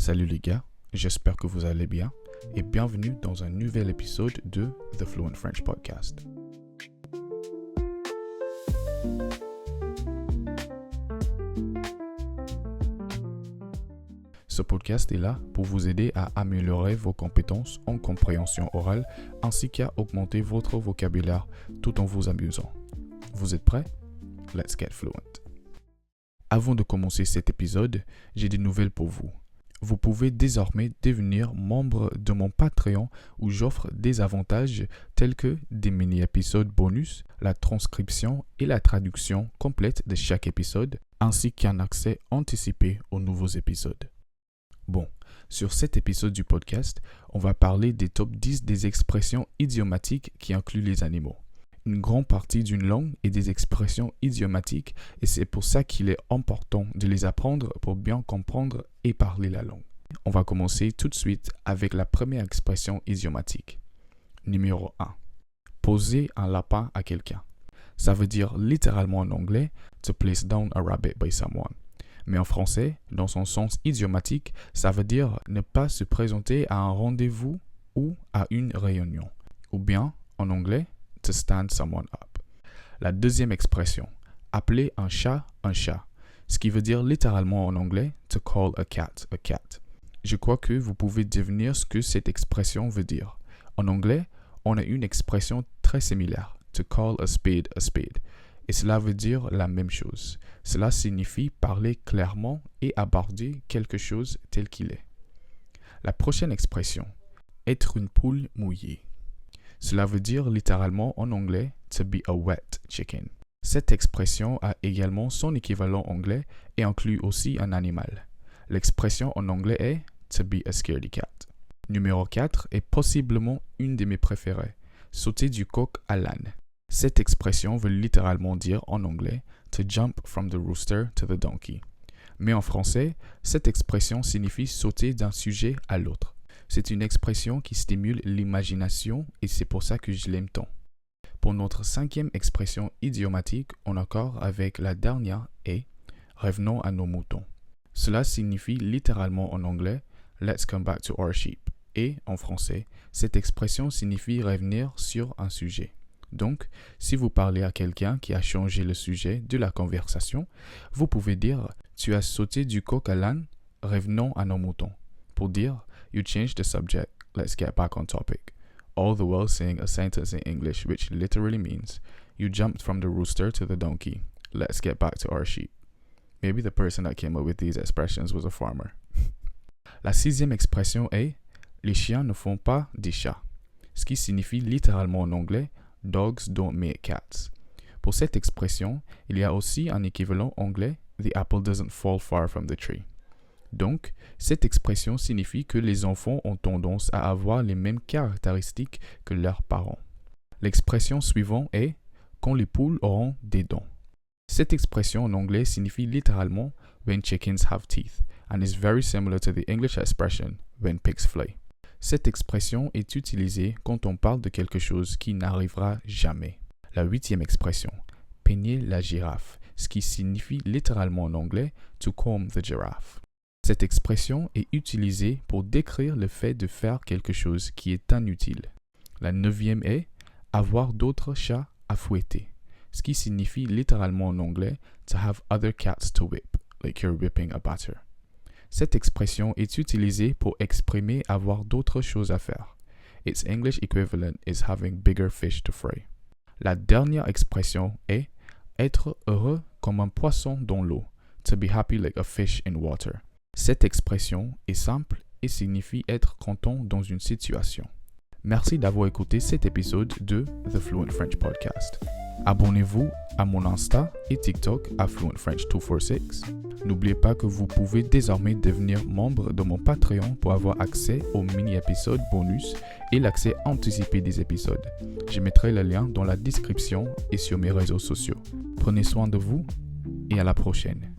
Salut les gars, j'espère que vous allez bien et bienvenue dans un nouvel épisode de The Fluent French Podcast. Ce podcast est là pour vous aider à améliorer vos compétences en compréhension orale ainsi qu'à augmenter votre vocabulaire tout en vous amusant. Vous êtes prêts? Let's get fluent. Avant de commencer cet épisode, j'ai des nouvelles pour vous. Vous pouvez désormais devenir membre de mon Patreon où j'offre des avantages tels que des mini-épisodes bonus, la transcription et la traduction complète de chaque épisode, ainsi qu'un accès anticipé aux nouveaux épisodes. Bon, sur cet épisode du podcast, on va parler des top 10 des expressions idiomatiques qui incluent les animaux. Une grande partie d'une langue est des expressions idiomatiques et c'est pour ça qu'il est important de les apprendre pour bien comprendre et parler la langue. On va commencer tout de suite avec la première expression idiomatique. Numéro 1. Poser un lapin à quelqu'un. Ça veut dire littéralement en anglais « to place down a rabbit by someone ». Mais en français, dans son sens idiomatique, ça veut dire ne pas se présenter à un rendez-vous ou à une réunion. Ou bien, en anglais, to stand someone up. La deuxième expression, appeler un chat, ce qui veut dire littéralement en anglais to call a cat. Je crois que vous pouvez deviner ce que cette expression veut dire. En anglais, on a une expression très similaire, to call a spade, et cela veut dire la même chose. Cela signifie parler clairement et aborder quelque chose tel qu'il est. La prochaine expression, être une poule mouillée. Cela veut dire littéralement en anglais « to be a wet chicken ». Cette expression a également son équivalent anglais et inclut aussi un animal. L'expression en anglais est « to be a scaredy cat ». Numéro 4 est possiblement une de mes préférées, sauter du coq à l'âne. Cette expression veut littéralement dire en anglais « to jump from the rooster to the donkey ». Mais en français, cette expression signifie sauter d'un sujet à l'autre. C'est une expression qui stimule l'imagination et c'est pour ça que je l'aime tant. Pour notre cinquième expression idiomatique, on accorde avec la dernière et « revenons à nos moutons ». Cela signifie littéralement en anglais « let's come back to our sheep » et en français, cette expression signifie revenir sur un sujet. Donc, si vous parlez à quelqu'un qui a changé le sujet de la conversation, vous pouvez dire « tu as sauté du coq à l'âne, revenons à nos moutons » pour dire « you changed the subject, let's get back on topic », all the while saying a sentence in English which literally means « you jumped from the rooster to the donkey, let's get back to our sheep ». Maybe the person that came up with these expressions was a farmer. La sixième expression est « les chiens ne font pas des chats », ce qui signifie littéralement en anglais « Dogs don't make cats ». Pour cette expression, il y a aussi un équivalent anglais « The apple doesn't fall far from the tree ». Donc, cette expression signifie que les enfants ont tendance à avoir les mêmes caractéristiques que leurs parents. L'expression suivante est « quand les poules auront des dents ». Cette expression en anglais signifie littéralement « when chickens have teeth » and is very similar to the English expression « when pigs fly ». Cette expression est utilisée quand on parle de quelque chose qui n'arrivera jamais. La huitième expression, peigner la girafe, ce qui signifie littéralement en anglais « to comb the giraffe ». Cette expression est utilisée pour décrire le fait de faire quelque chose qui est inutile. La neuvième est « avoir d'autres chats à fouetter », ce qui signifie littéralement en anglais « to have other cats to whip », like you're whipping a batter. Cette expression est utilisée pour exprimer avoir d'autres choses à faire. Its English equivalent is having bigger fish to fry. La dernière expression est être heureux comme un poisson dans l'eau, to be happy like a fish in water. Cette expression est simple et signifie être content dans une situation. Merci d'avoir écouté cet épisode de The Fluent French Podcast. Abonnez-vous à mon Insta et TikTok à Fluent French 246. N'oubliez pas que vous pouvez désormais devenir membre de mon Patreon pour avoir accès aux mini-épisodes bonus et l'accès anticipé des épisodes. Je mettrai le lien dans la description et sur mes réseaux sociaux. Prenez soin de vous et à la prochaine.